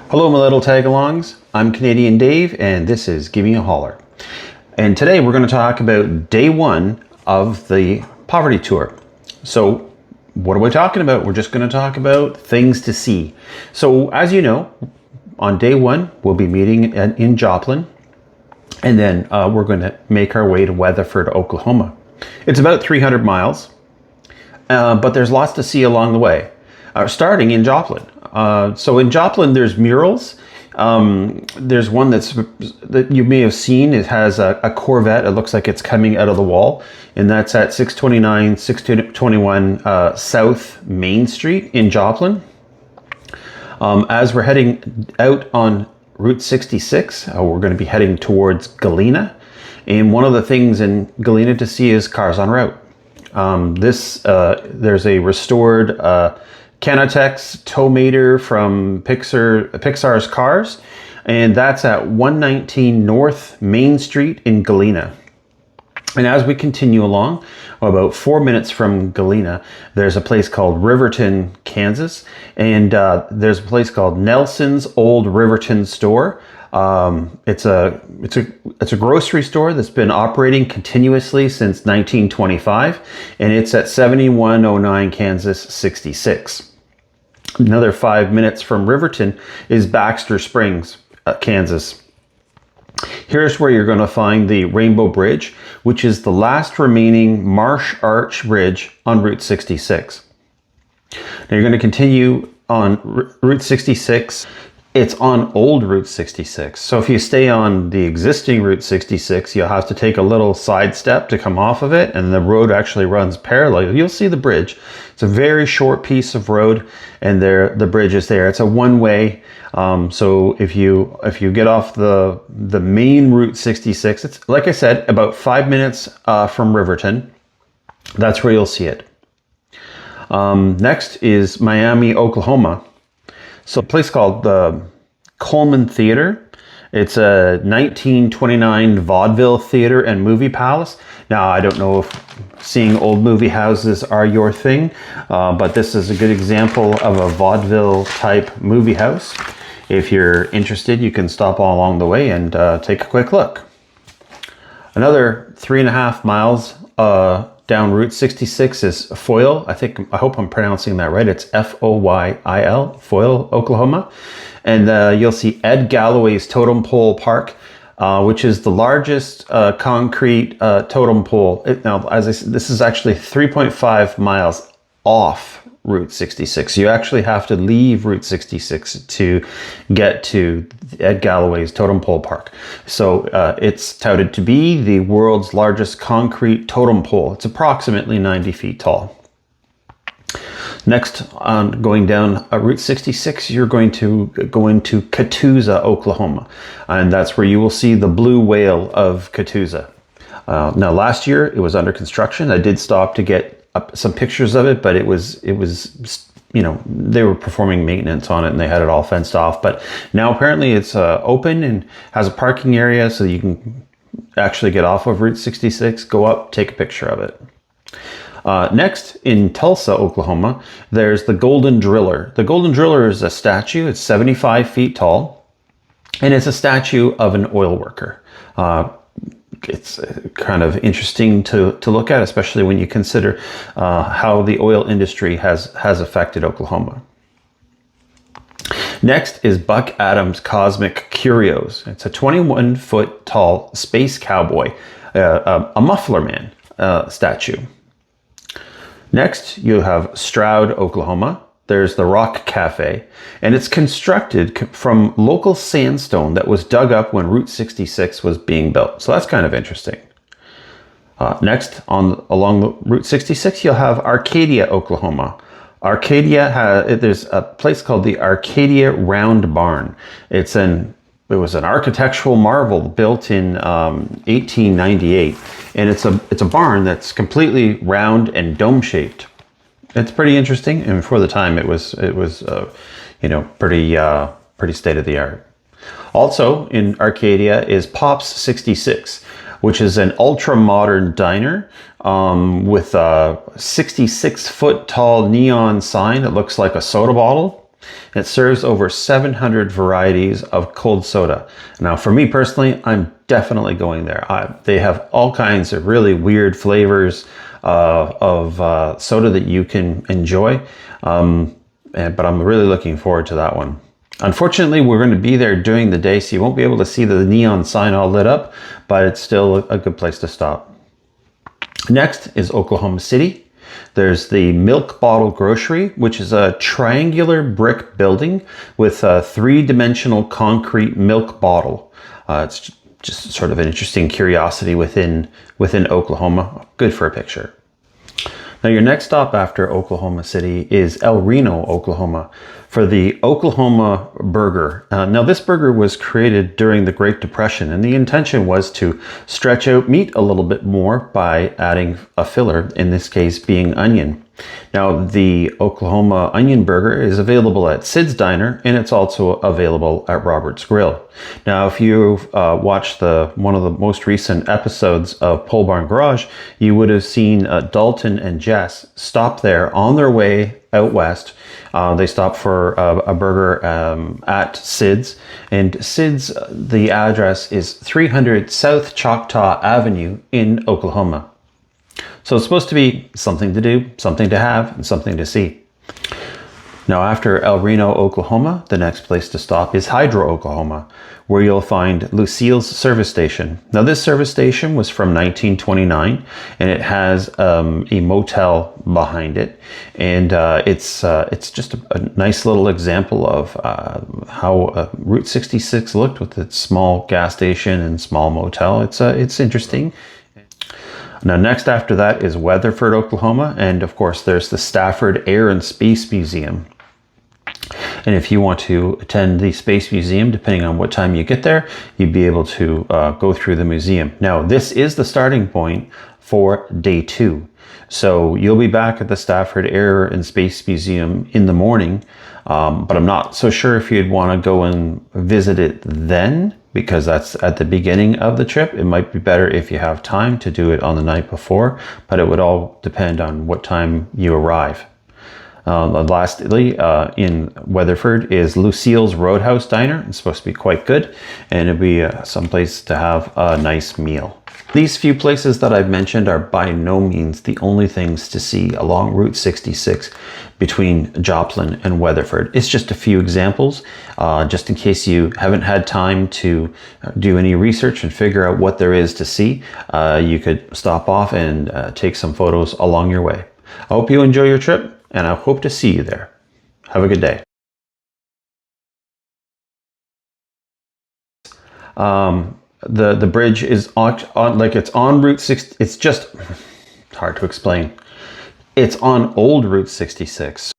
Hello, my little tag-alongs. I'm Canadian Dave, and this is Give Me a Holler. And today we're going to talk about day one of the poverty tour. So, what are we talking about? We're just going to talk about things to see. So, as you know, on day one, we'll be meeting in Joplin, and then we're going to make our way to Weatherford, Oklahoma. It's about 300 miles, but there's lots to see along the way, starting in Joplin. So in Joplin, there's murals. There's one that you may have seen. It has a Corvette. It looks like it's coming out of the wall, and that's at 621 South Main Street in Joplin. As we're heading out on Route 66, we're going to be heading towards Galena, and one of the things in Galena to see is cars en route. There's a restored Canatex tow meter from Pixar's Cars, and that's at 119 North Main Street in Galena. And as we continue along, about 4 minutes from Galena, there's a place called Riverton, Kansas, and there's a place called Nelson's Old Riverton Store. It's a grocery store that's been operating continuously since 1925, and it's at 7109 Kansas 66. Another 5 minutes from Riverton is Baxter Springs, Kansas. Here's where you're going to find the Rainbow Bridge, which is the last remaining marsh arch bridge on Route 66. Now you're going to continue on Route 66. It's on old Route 66. So if you stay on the existing Route 66, you'll have to take a little side step to come off of it, and the road actually runs parallel. You'll see the bridge. It's a very short piece of road, and the bridge is there. It's a one-way. So if you get off the main Route 66, it's, like I said, about 5 minutes from Riverton. That's where you'll see it. Next is Miami, Oklahoma. So a place called the Coleman Theater. It's a 1929 vaudeville theater and movie palace. Now, I don't know if seeing old movie houses are your thing, but this is a good example of a vaudeville type movie house. If you're interested, you can stop all along the way and take a quick look. Another 3.5 miles down Route 66 is Foyle. I hope I'm pronouncing that right. It's Foyil, Foyle, Oklahoma. And you'll see Ed Galloway's Totem Pole Park, which is the largest concrete totem pole. Now, as I said, this is actually 3.5 miles off Route 66. You actually have to leave Route 66 to get to Ed Galloway's Totem Pole Park. So it's touted to be the world's largest concrete totem pole. It's approximately 90 feet tall. Next, going down Route 66, you're going to go into Catoosa, Oklahoma. And that's where you will see the blue whale of Catoosa. Now, last year it was under construction. I did stop to get some pictures of it, but it was, you know, they were performing maintenance on it and they had it all fenced off. But now apparently it's open and has a parking area so you can actually get off of Route 66, go up, take a picture of it. Next, in Tulsa, Oklahoma, there's the Golden Driller. The Golden Driller is a statue. It's 75 feet tall, and it's a statue of an oil worker. It's kind of interesting to look at, especially when you consider how the oil industry has affected Oklahoma. Next is Buck Adams' Cosmic Curios. It's a 21-foot tall space cowboy, a muffler man statue. Next, you have Stroud, Oklahoma. There's the Rock Cafe, and it's constructed from local sandstone that was dug up when Route 66 was being built. So that's kind of interesting. Next, along Route 66, you'll have Arcadia, Oklahoma. There's a place called the Arcadia Round Barn. It was an architectural marvel built in 1898, and it's a barn that's completely round and dome shaped. It's pretty interesting, and for the time, it was pretty state of the art. Also in Arcadia is Pop's 66, which is an ultra modern diner with a 66-foot tall neon sign that looks like a soda bottle. It serves over 700 varieties of cold soda. Now, for me personally, I'm definitely going there. They have all kinds of really weird flavors of soda that you can enjoy, but I'm really looking forward to that one. Unfortunately, we're going to be there during the day, so you won't be able to see the neon sign all lit up, but it's still a good place to stop. Next is Oklahoma City. There's the Milk Bottle Grocery, which is a triangular brick building with a three-dimensional concrete milk bottle. It's just sort of an interesting curiosity within Oklahoma. Good for a picture. Now, your next stop after Oklahoma City is El Reno, Oklahoma, for the Oklahoma Burger. Now, this burger was created during the Great Depression, and the intention was to stretch out meat a little bit more by adding a filler, in this case being onion. Now, the Oklahoma Onion Burger is available at Sid's Diner, and it's also available at Robert's Grill. Now, if you've watched one of the most recent episodes of Pole Barn Garage, you would have seen Dalton and Jess stop there on their way out west. They stopped for a burger at Sid's, and Sid's, the address is 300 South Choctaw Avenue in Oklahoma. So it's supposed to be something to do, something to have, and something to see. Now, after El Reno, Oklahoma, the next place to stop is Hydro, Oklahoma, where you'll find Lucille's service station. Now, this service station was from 1929, and it has a motel behind it. And it's just a nice little example of how Route 66 looked with its small gas station and small motel. It's interesting. Now, next after that is Weatherford, Oklahoma, and of course there's the Stafford Air and Space Museum. And if you want to attend the Space Museum, depending on what time you get there, you'd be able to go through the museum. Now, this is the starting point for day 2. So you'll be back at the Stafford Air and Space Museum in the morning, but I'm not so sure if you'd want to go and visit it then, because that's at the beginning of the trip. It might be better if you have time to do it on the night before, but it would all depend on what time you arrive. Lastly, in Weatherford is Lucille's Roadhouse Diner. It's supposed to be quite good, and it'll be someplace to have a nice meal. These few places that I've mentioned are by no means the only things to see along Route 66 between Joplin and Weatherford. It's just a few examples, just in case you haven't had time to do any research and figure out what there is to see. You could stop off and take some photos along your way. I hope you enjoy your trip, and I hope to see you there. Have a good day. The bridge is on like it's on Route 6. It's just hard to explain. It's on old Route 66.